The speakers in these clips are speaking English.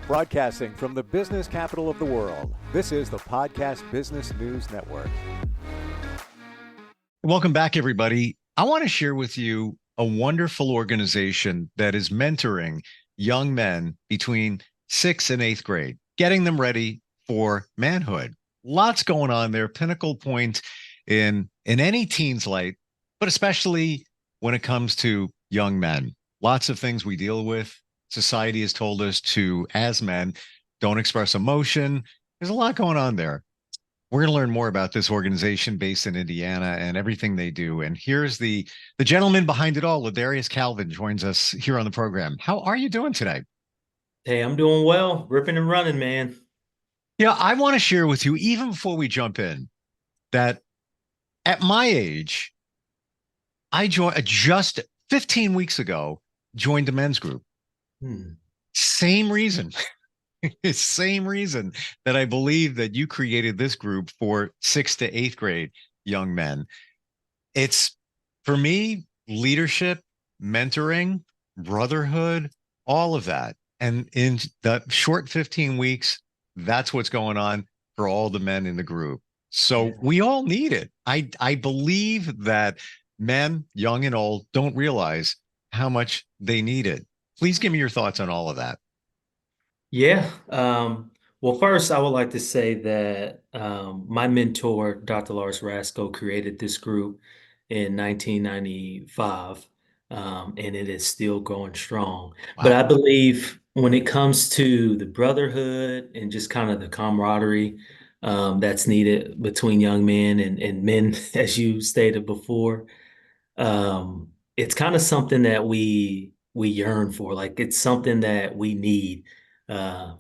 Broadcasting from the business capital of the world, this is the Podcast Business News Network. Welcome back, everybody. I want to share with you a wonderful organization that is mentoring young men between 6th and 8th grade, getting them ready for manhood. Lots going on there, pinnacle point in any teen's life, but especially when it comes to young men. Lots of things we deal with. Society has told us to, as men, don't express emotion. There's a lot going on there. We're going to learn more about this organization based in Indiana and everything they do. And here's the gentleman behind it all. LaDarrius Calvin joins us here on the program. How are you doing today? Hey, I'm doing well, ripping and running, man. Yeah, I want to share with you, even before we jump in, that at my age, I joined just 15 weeks ago, joined a men's group. Same reason. Same reason that I believe that you created this group for 6th to 8th grade young men. It's, for me, leadership, mentoring, brotherhood, all of that. And in the short 15 weeks, that's what's going on for all the men in the group. So we all need it. I believe that men, young and old, don't realize how much they need it. Please give me your thoughts on all of that. Yeah. Well, first, I would like to say that my mentor, Dr. Lars Rasko, created this group in 1995, and it is still going strong. But Wow. I believe when it comes to the brotherhood and just kind of the camaraderie that's needed between young men and men, as you stated before, it's kind of something that we yearn for. Like it's something that we need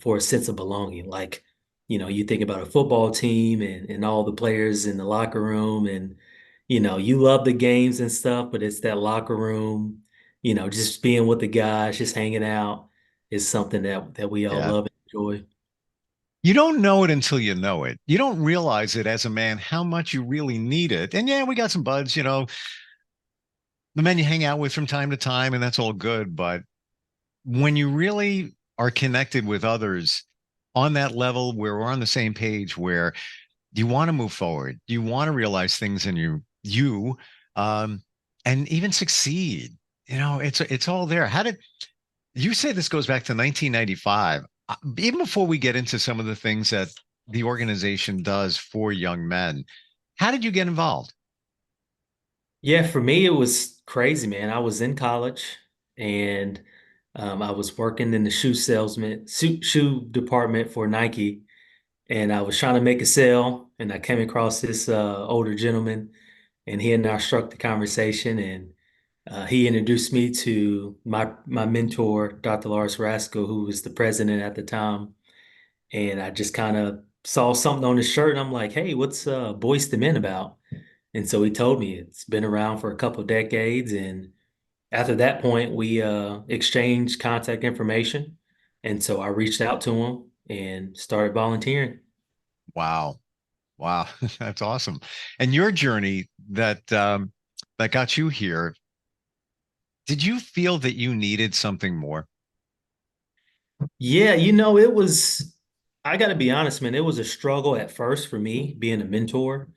for a sense of belonging. Like, you think about a football team and all the players in the locker room and you love the games and stuff, but it's that locker room, just being with the guys, just hanging out is something that we all Yeah. love and enjoy. You don't know it until you know it. You don't realize it as a man how much you really need it. And yeah, we got some buds, the men you hang out with from time to time, and that's all good. But when you really are connected with others on that level where we're on the same page, where you want to move forward, you want to realize things in you, um, and even succeed. It's all there. How did you say this goes back to 1995? Even before we get into some of the things that the organization does for young men, how did you get involved? Yeah, for me, it was crazy, man. I was in college and I was working in the shoe department for Nike, and I was trying to make a sale, and I came across this older gentleman, and he and I struck the conversation, and he introduced me to my mentor, Dr. Lars Rasko, who was the president at the time, and I just kind of saw something on his shirt, and I'm like, "Hey, what's Boys to Men about?" And so he told me it's been around for a couple of decades. And after that point, we exchanged contact information. And so I reached out to him and started volunteering. Wow. Wow. That's awesome. And your journey that got you here, did you feel that you needed something more? Yeah, I got to be honest, man, it was a struggle at first for me being a mentor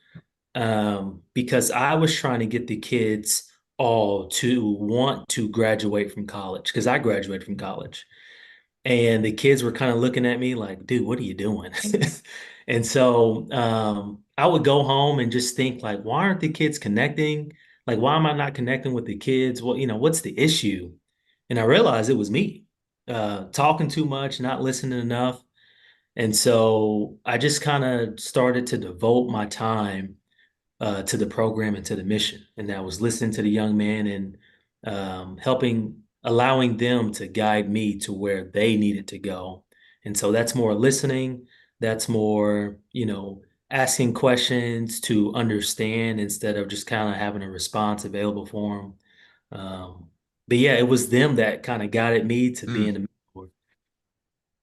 because I was trying to get the kids all to want to graduate from college because I graduated from college. And the kids were kind of looking at me like, dude, what are you doing? And so I would go home and just think like, why aren't the kids connecting? Like, why am I not connecting with the kids? Well, what's the issue? And I realized it was me, talking too much, not listening enough. And so I just kind of started to devote my time to the program and to the mission. And that was listening to the young man and allowing them to guide me to where they needed to go. And so that's more listening. That's more, asking questions to understand instead of just kind of having a response available for them. But yeah, it was them that kind of guided me to Mm. being a mentor.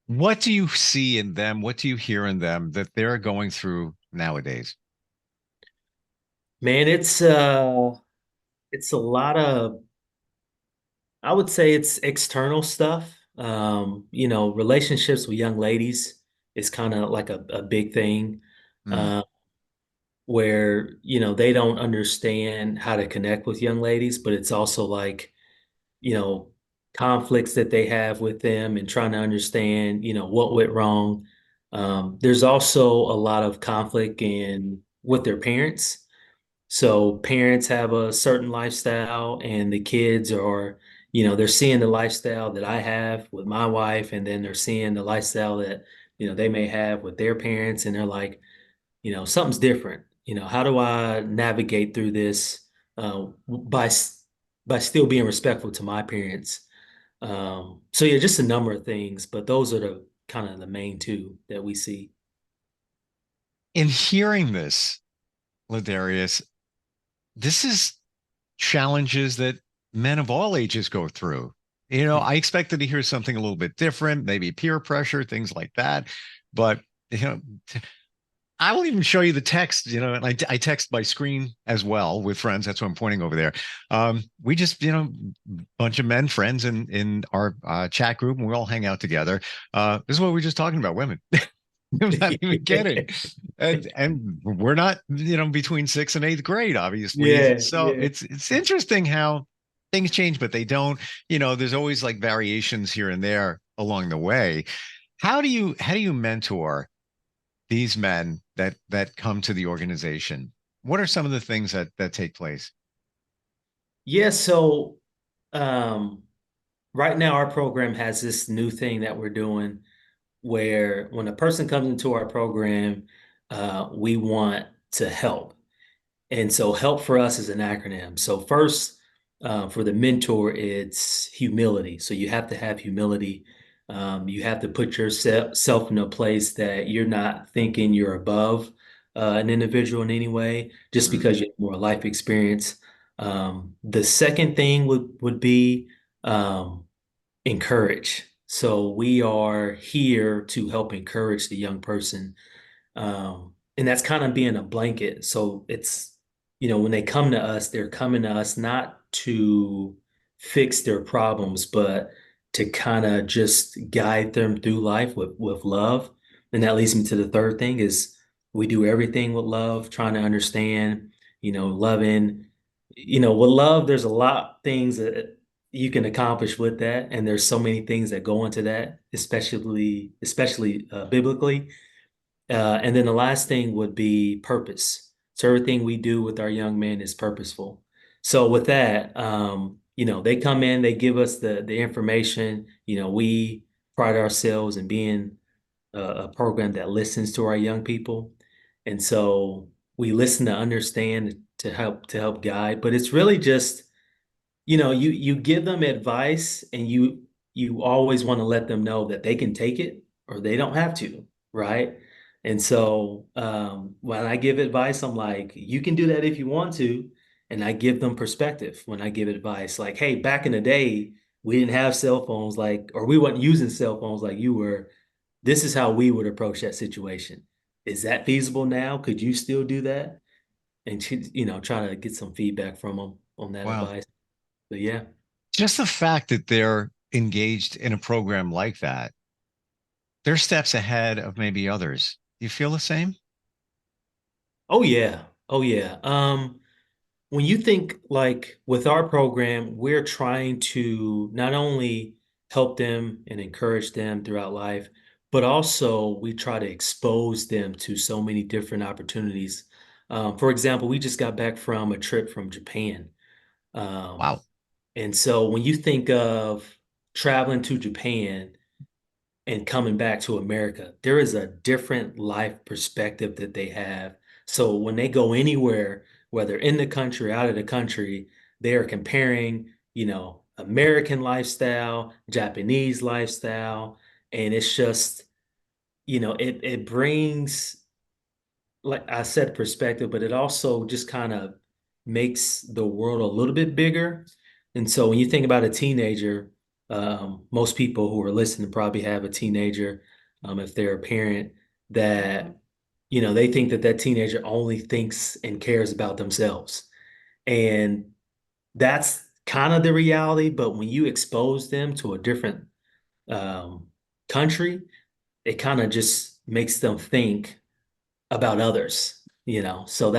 What do you see in them? What do you hear in them that they're going through nowadays? Man, it's a lot of I would say it's external stuff. Relationships with young ladies is kind of like a big thing. Mm. Uh, where, they don't understand how to connect with young ladies, but it's also like, you know, conflicts that they have with them and trying to understand, what went wrong. There's also a lot of conflict in with their parents. So parents have a certain lifestyle and the kids are, they're seeing the lifestyle that I have with my wife, and then they're seeing the lifestyle that, they may have with their parents, and they're like, something's different. How do I navigate through this by still being respectful to my parents? So yeah, just a number of things, but those are the kind of the main two that we see. In hearing this, LaDarrius, this is challenges that men of all ages go through. I expected to hear something a little bit different, maybe peer pressure, things like that. But, you know, I will even show you the text, and I text by screen as well with friends. That's what I'm pointing over there. We just, bunch of men friends in our chat group, and we all hang out together. This is what we are just talking about, women. I'm not even kidding. And we're not, between sixth and eighth grade, obviously. Yeah, So yeah. it's interesting how things change, but they don't, there's always like variations here and there along the way. How do you mentor these men that come to the organization? What are some of the things that take place? Yeah, so um, right now our program has this new thing that we're doing where when a person comes into our program, we want to help. And so help for us is an acronym. So first, for the mentor, it's humility. So you have to have humility. You have to put yourself in a place that you're not thinking you're above an individual in any way, just Mhm. because you have more life experience. The second thing would be encourage. So we are here to help encourage the young person, and that's kind of being a blanket. So it's, when they come to us, they're coming to us not to fix their problems, but to kind of just guide them through life with love. And that leads me to the third thing is we do everything with love, trying to understand, loving, with love, there's a lot of things that you can accomplish with that. And there's so many things that go into that, especially biblically. And then the last thing would be purpose. So everything we do with our young men is purposeful. So with that, they come in, they give us the information. We pride ourselves in being a program that listens to our young people, and so we listen to understand to help guide. But it's really just you give them advice, and you always want to let them know that they can take it or they don't have to, right? And so when I give advice, I'm like, you can do that if you want to. And I give them perspective when I give advice. Like, hey, back in the day, we didn't have cell phones or we weren't using cell phones like you were. This is how we would approach that situation. Is that feasible now? Could you still do that? And try to get some feedback from them on that Wow. advice. But yeah. Just the fact that they're engaged in a program like that, they're steps ahead of maybe others. Do you feel the same? Oh yeah. Oh yeah. When you think like with our program, we're trying to not only help them and encourage them throughout life, but also we try to expose them to so many different opportunities. For example, we just got back from a trip from Japan. Um, Wow. and so when you think of traveling to Japan, and coming back to America, there is a different life perspective that they have. So when they go anywhere, whether in the country, out of the country, they are comparing, American lifestyle, Japanese lifestyle, and it's just, it brings, like I said, perspective, but it also just kind of makes the world a little bit bigger. And so when you think about a teenager, most people who are listening probably have a teenager, if they're a parent, that, they think that that teenager only thinks and cares about themselves. And that's kind of the reality. But when you expose them to a different um, country, it kind of just makes them think about others, you know. So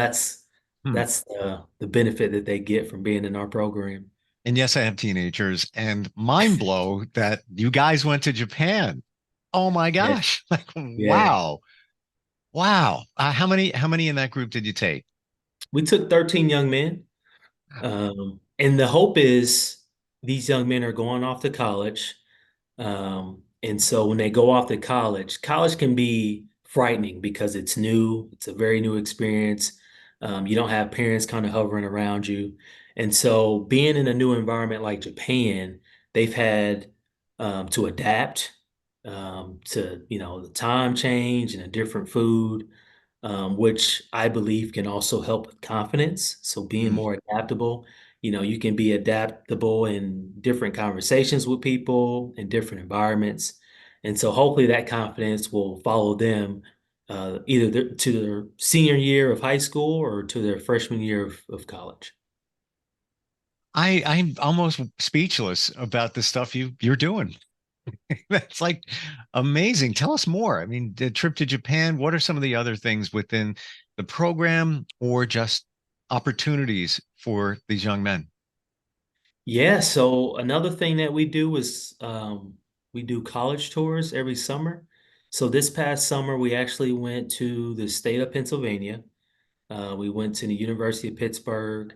Hmm. that's the benefit that they get from being in our program. And yes, I have teenagers, and mind blow that you guys went to Japan. Oh my Yeah, gosh. Like, yeah. wow. Wow. How many in that group did you take? We took 13 young men. And the hope is these young men are going off to college. And so when they go off to college, college can be frightening because it's new, it's a very new experience. You don't have parents kind of hovering around you. And so being in a new environment like Japan, they've had to adapt to, you know, the time change and a different food, which I believe can also help with confidence. So being Hmm. more adaptable, you know, you can be adaptable in different conversations with people in different environments. And so hopefully that confidence will follow them either to their senior year of high school or to their freshman year of college. I'm almost speechless about the stuff you're doing. That's like amazing. Tell us more. I mean, the trip to Japan, what are some of the other things within the program or just opportunities for these young men? Yeah, so another thing that we do is we do college tours every summer. So this past summer, we actually went to the state of Pennsylvania. We went to the University of Pittsburgh,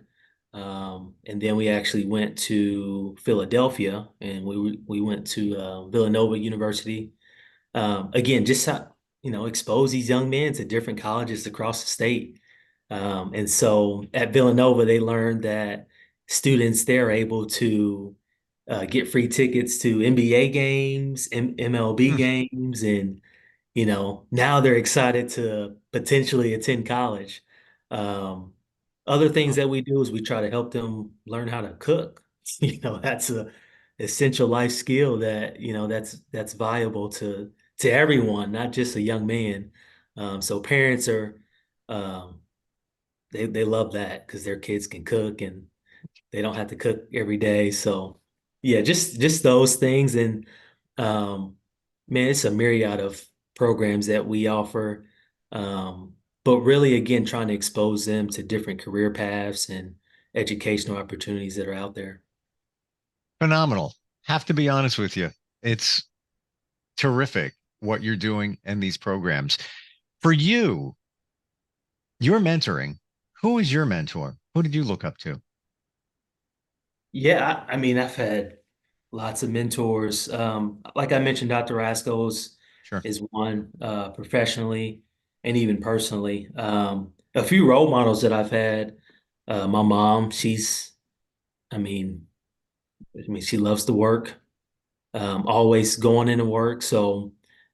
and then we actually went to Philadelphia, and we went to Villanova University. Again, just you know, expose these young men to different colleges across the state. And so at Villanova, they learned that students there are able to get free tickets to NBA games, MLB Hmm. games, and you know, now they're excited to potentially attend college. Um, Other things that we do is we try to help them learn how to cook. You know, that's a essential life skill that, you know, that's valuable to everyone, not just a young man. So parents are um, they love that because their kids can cook and they don't have to cook every day. So yeah, just those things. And um, man, it's a myriad of programs that we offer. But really, again, trying to expose them to different career paths and educational opportunities that are out there. Phenomenal. Have to be honest with you. It's terrific what you're doing in these programs. For you, you're mentoring. Who is your mentor? Who did you look up to? Yeah, I mean, I've had lots of mentors. Like I mentioned, Dr. Rasco's Sure. is one professionally and even personally. A few role models that I've had. My mom, I mean, she loves to work, always going into work. So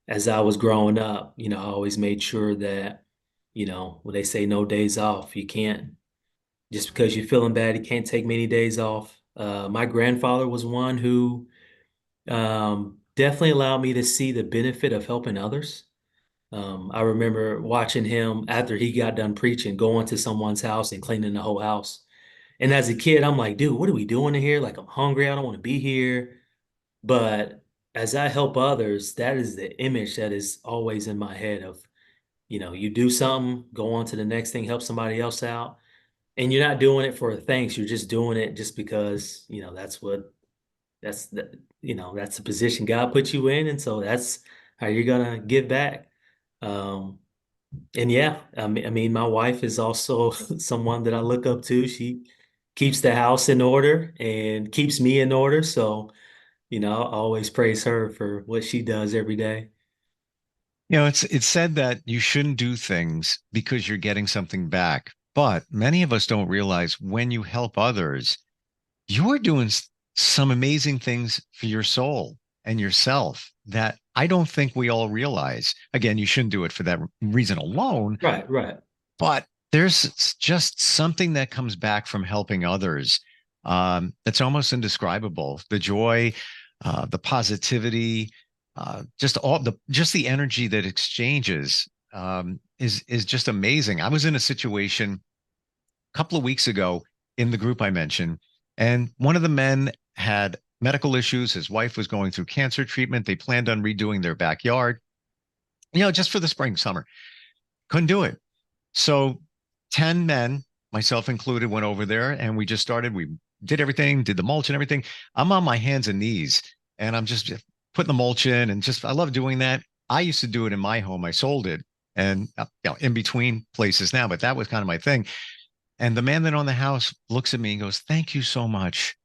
as I was growing up, you know, I always made sure that, you know, when they say no days off, you can't, just because you're feeling bad, you can't take many days off. My grandfather was one who definitely allowed me to see the benefit of helping others. I remember watching him after he got done preaching, going to someone's house and cleaning the whole house. And as a kid, I'm like, dude, what are we doing in here? Like, I'm hungry. I don't want to be here. But as I help others, that is the image that is always in my head of, you know, you do something, go on to the next thing, help somebody else out. And you're not doing it for thanks. You're just doing it just because, you know, that's the, you know, that's the position God put you in. And so that's how you're gonna give back. Um, and yeah, I mean, my wife is also someone that I look up to. She keeps the house in order and keeps me in order. So, you know, I always praise her for what she does every day. You know, it's said that you shouldn't do things because you're getting something back. But many of us don't realize when you help others, you're doing some amazing things for your soul and yourself that I don't think we all realize. Again, you shouldn't do it for that reason alone, Right, right. but there's just something that comes back from helping others that's almost indescribable. The joy, the positivity, just the energy that exchanges is just amazing. I was in a situation a couple of weeks ago in the group I mentioned, and one of the men had medical issues. His wife was going through cancer treatment. They planned on redoing their backyard, just for the spring, summer. Couldn't do it. So 10 men, myself included, went over there and we just started. We did everything, did the mulch and everything. I'm on my hands and knees and I'm just putting the mulch in and I love doing that. I used to do it in my home. I sold it and in between places now, but that was kind of my thing. And the man that owned the house looks at me and goes, "Thank you so much."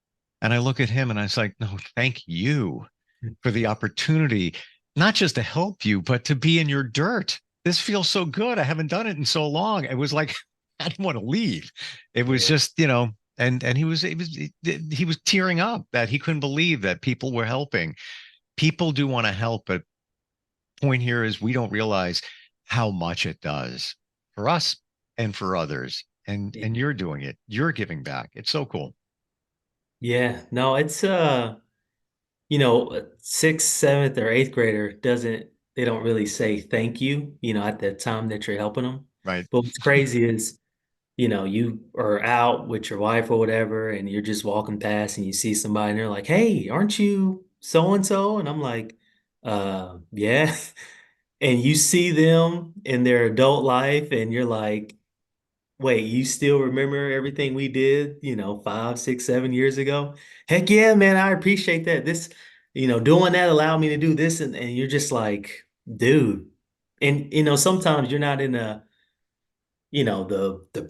And I look at him and I was like, "No, thank you for the opportunity, not just to help you, but to be in your dirt. This feels so good. I haven't done it in so long." It was like, I didn't want to leave. It was Yeah. just, and he was tearing up that he couldn't believe that people were helping. People do want to help, but point here is we don't realize how much it does for us and for others. And you're doing it. You're giving back. It's so cool. Yeah. No, it's a sixth, seventh, or eighth grader doesn't they don't really say thank you, at the time that you're helping them. Right. But what's crazy is, you are out with your wife or whatever, and you're just walking past and you see somebody and they're like, "Hey, aren't you so and so?" And I'm like, yeah. And you see them in their adult life and you're like, wait, you still remember everything we did, 5, 6, 7 years ago? Heck yeah, man, I appreciate that. Doing that allowed me to do this. And you're just like, dude. And, sometimes you're not in the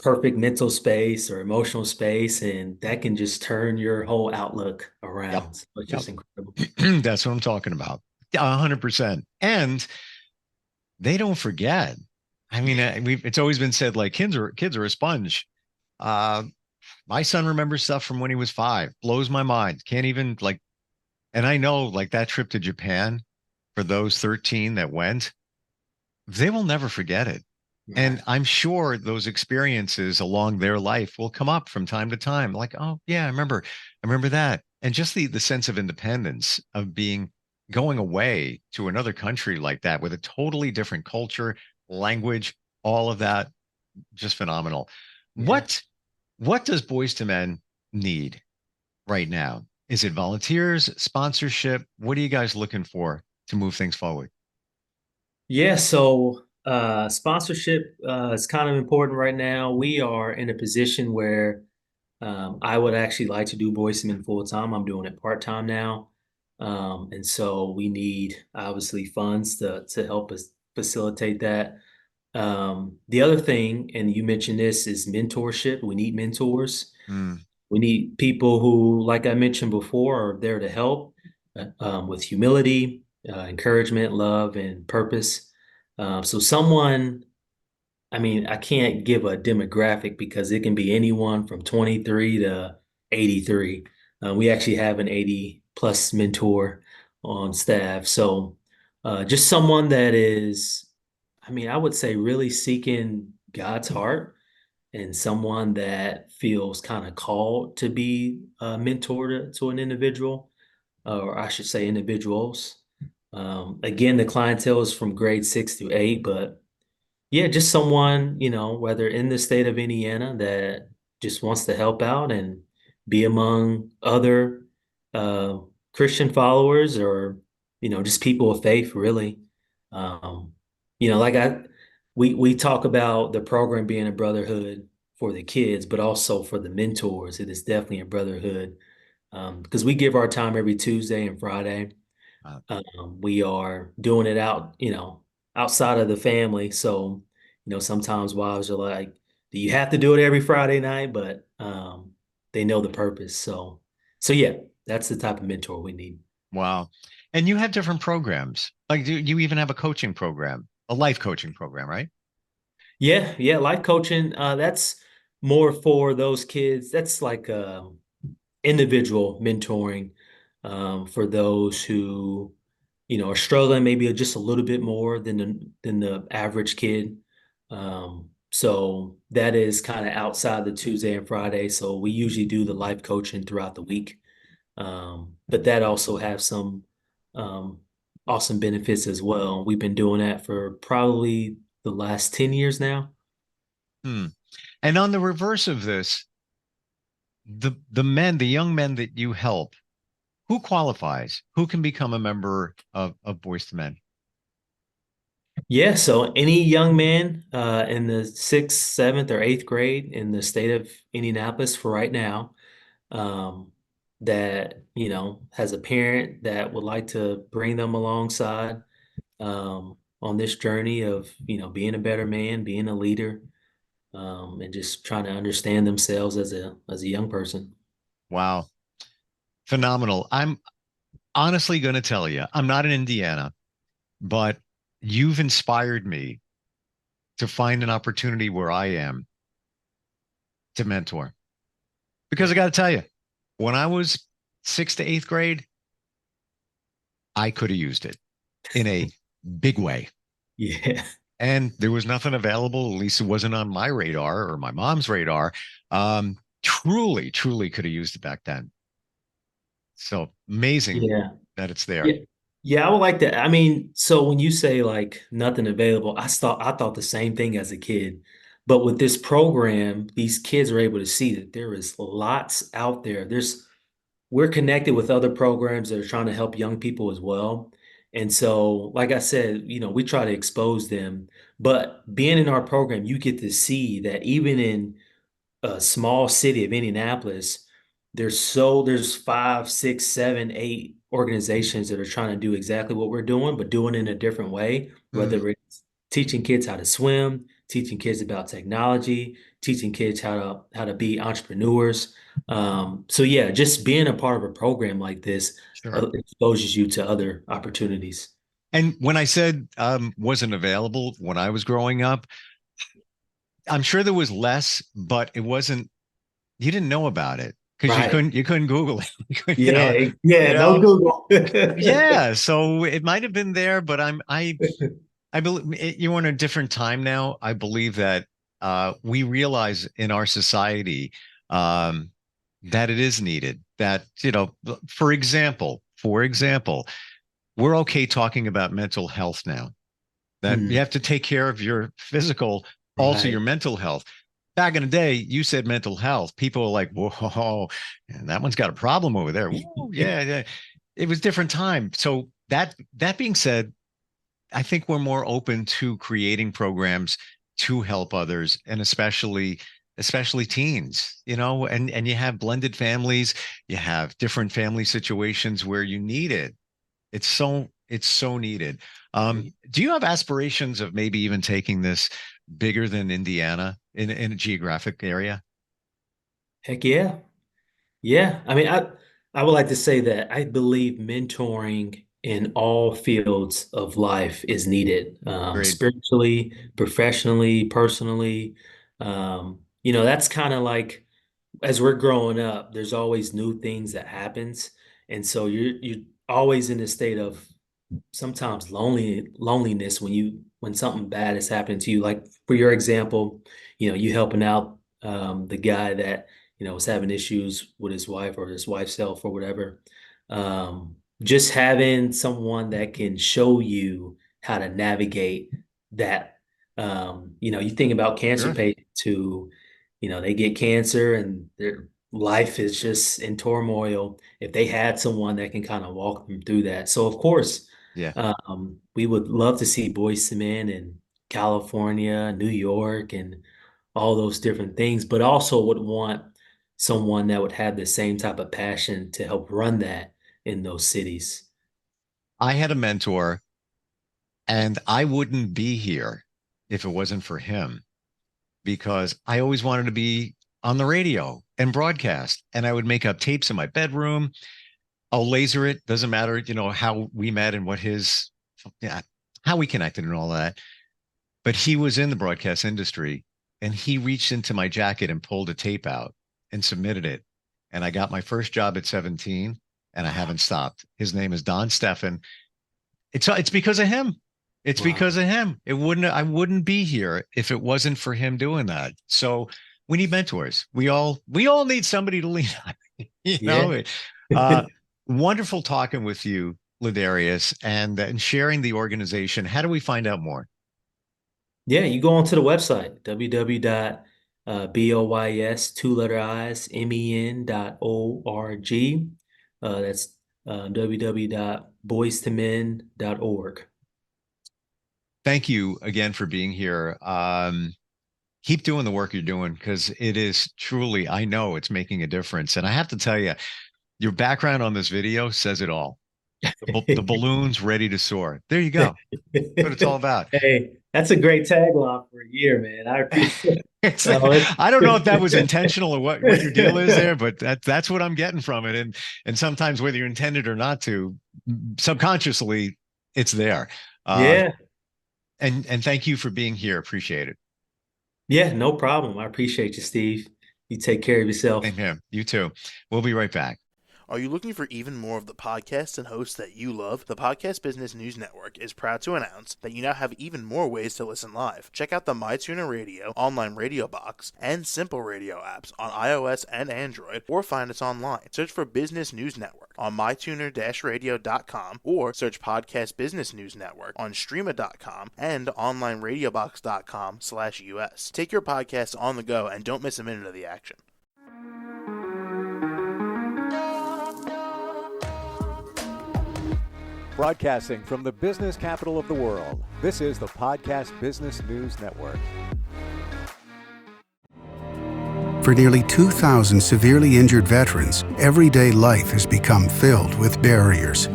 perfect mental space or emotional space, and that can just turn your whole outlook Yep. around. So it's Yep. just incredible. That's what I'm talking about. 100%. And they don't forget. I mean, it's always been said like kids are a sponge. Uh, my son remembers stuff from when he was 5. Blows my mind. Can't even like, and I know like that trip to Japan for those 13 that went, they will never forget it. And Right. I'm sure those experiences along their life will come up from time to time. Like, oh yeah, I remember that. And just the sense of independence of going away to another country like that with a totally different culture, language, all of that, just phenomenal. Yeah. What does Boys to Men need right now? Is it volunteers, sponsorship? What are you guys looking for to move things forward? Yeah, so sponsorship is kind of important right now. We are in a position where I would actually like to do Boys to Men full time. I'm doing it part time now. And so we need obviously funds to help us facilitate that. The other thing, and you mentioned this, is mentorship. We need mentors. Hmm. We need people who, like I mentioned before, are there to help with humility, encouragement, love, and purpose. So someone, I mean, I can't give a demographic because it can be anyone from 23 to 83. We actually have an 80 plus mentor on staff. So just someone that is, I mean, I would say really seeking God's heart, and someone that feels kind of called to be a mentor to an individual, or I should say individuals. Again, the clientele is from grade 6 through 8, but yeah, just someone, whether in the state of Indiana that just wants to help out and be among other uh, Christian followers, or, just people of faith, really. Um, like we talk about the program being a brotherhood for the kids, but also for the mentors. It is definitely a brotherhood, because we give our time every Tuesday and Friday. Uh, We are doing it outside of the family. So, sometimes wives are like, do you have to do it every Friday night? But they know the purpose. So yeah, that's the type of mentor we need. wow. And you have different programs. Like, do you even have a coaching program, a life coaching program, right? Yeah, yeah, life coaching, that's more for those kids. That's like individual mentoring, for those who, are struggling maybe just a little bit more than the average kid. So that is kind of outside the Tuesday and Friday. So we usually do the life coaching throughout the week. But that also has some um, awesome benefits as well. We've been doing that for probably the last 10 years now. Hmm. And on the reverse of this, the young men that you help, Who qualifies? Who can become a member of Boys to Men? Yeah, so any young man in the sixth, seventh, or eighth grade in the state of Indianapolis for right now, that has a parent that would like to bring them alongside on this journey of being a better man, being a leader, and just trying to understand themselves as a young person. Wow, phenomenal. I'm honestly going to tell you, I'm not in Indiana, but you've inspired me to find an opportunity where I am to mentor. Because I Yeah. got to tell you, when I was sixth to eighth grade, I could have used it in a big way. Yeah. And there was nothing available. At least it wasn't on my radar or my mom's radar. Truly, truly could have used it back then. So amazing Yeah. that it's Yeah. there. Yeah, I would like that. I mean, so when you say like nothing available, I thought the same thing as a kid. But with this program, these kids are able to see that there is lots out there. We're connected with other programs that are trying to help young people as well. And so, like I said, we try to expose them. But being in our program, you get to see that even in a small city of Indianapolis, there's five, six, seven, eight organizations that are trying to do exactly what we're doing, but doing it in a different way, Mm, whether it's teaching kids how to swim, teaching kids about technology, teaching kids how to be entrepreneurs. So yeah, just being a part of a program like this sure. exposes you to other opportunities. And when I said wasn't available when I was growing up, I'm sure there was less, but it wasn't, you didn't know about it because you Right. couldn't Google it. Yeah, You yeah, no know, Google. yeah. So it might have been there, but I believe you're in a different time now. I believe that we realize in our society um, that it is needed. That, for example, we're okay talking about mental health now. That you Hmm, have to take care of your physical, also your right. mental health. Back in the day, you said mental health. People were like, "Whoa, and that one's got a problem over there." Whoa, yeah, yeah. It was different time. So that being said, I think we're more open to creating programs to help others, and especially teens, and you have blended families, you have different family situations where you need it. It's so needed. Do you have aspirations of maybe even taking this bigger than Indiana in a geographic area? Heck yeah. Yeah. I mean, I would like to say that I believe mentoring in all fields of life is needed, Great. spiritually, professionally, personally. That's kind of like as we're growing up, there's always new things that happens. And so you're always in a state of sometimes loneliness when something bad is happening to you. Like for your example, you helping out the guy that was having issues with his wife or his wife's health or whatever. Just having someone that can show you how to navigate that. You think about cancer Sure. patients who, they get cancer and their life is just in turmoil. If they had someone that can kind of walk them through that. So of course, Yeah. we would love to see Boyz II Men in California, New York, and all those different things, but also would want someone that would have the same type of passion to help run that in those cities. I had a mentor, and I wouldn't be here if it wasn't for him because I always wanted to be on the radio and broadcast. And I would make up tapes in my bedroom. I'll laser it. Doesn't matter, how we met and yeah, how we connected and all that. But he was in the broadcast industry and he reached into my jacket and pulled a tape out and submitted it. And I got my first job at 17 and I Wow. haven't stopped. His name is Don Steffen. It's because of him. It's because Wow. of him. I wouldn't be here if it wasn't for him doing that. So we need mentors. We all need somebody to lean on. You Yeah. know, uh, Wonderful talking with you, LaDarrius, and sharing the organization. How do we find out more? Yeah, you go onto the website, www.boys, two letter I's, men.org. That's www.boystomen.org. Thank you again for being here. Keep doing the work you're doing, because it is truly, I know it's making a difference. And I have to tell you, your background on this video says it all. The balloon's ready to soar. There you go. That's what it's all about. Hey, that's a great tagline for a year, man. I appreciate it. I don't know if that was intentional or what your deal is there, but that's what I'm getting from it. And sometimes whether you intended or not to, subconsciously, it's there. Yeah. And thank you for being here. Appreciate it. Yeah, no problem. I appreciate you, Steve. You take care of yourself. Same here. You too. We'll be right back. Are you looking for even more of the podcasts and hosts that you love? The Podcast Business News Network is proud to announce that you now have even more ways to listen live. Check out the MyTuner Radio, online radio box, and Simple Radio apps on iOS and Android, or find us online. Search for Business News Network on mytuner-radio.com, or search Podcast Business News Network on streama.com and onlineradiobox.com/US. Take your podcast on the go and don't miss a minute of the action. Broadcasting from the business capital of the world, this is the Podcast Business News Network. For nearly 2,000 severely injured veterans, everyday life has become filled with barriers.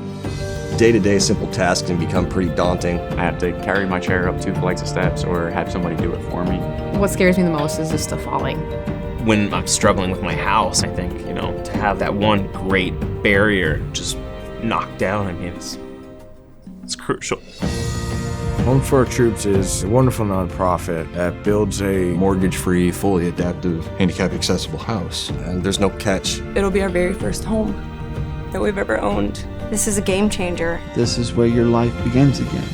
Day-to-day simple tasks can become pretty daunting. I have to carry my chair up 2 flights of steps or have somebody do it for me. What scares me the most is just the falling. When I'm struggling with my house, I think, to have that one great barrier just knocked down, it's crucial. Home for Our Troops is a wonderful nonprofit that builds a Mortgage-free, fully adaptive, handicap-accessible house. And there's no catch. It'll be our very first home that we've ever owned. This is a game changer. This is where your life begins again.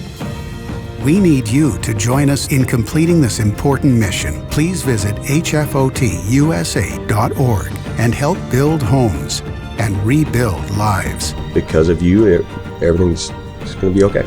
We need you to join us in completing this important mission. Please visit hfotusa.org and help build homes and rebuild lives. Because of you, everything's going to be okay.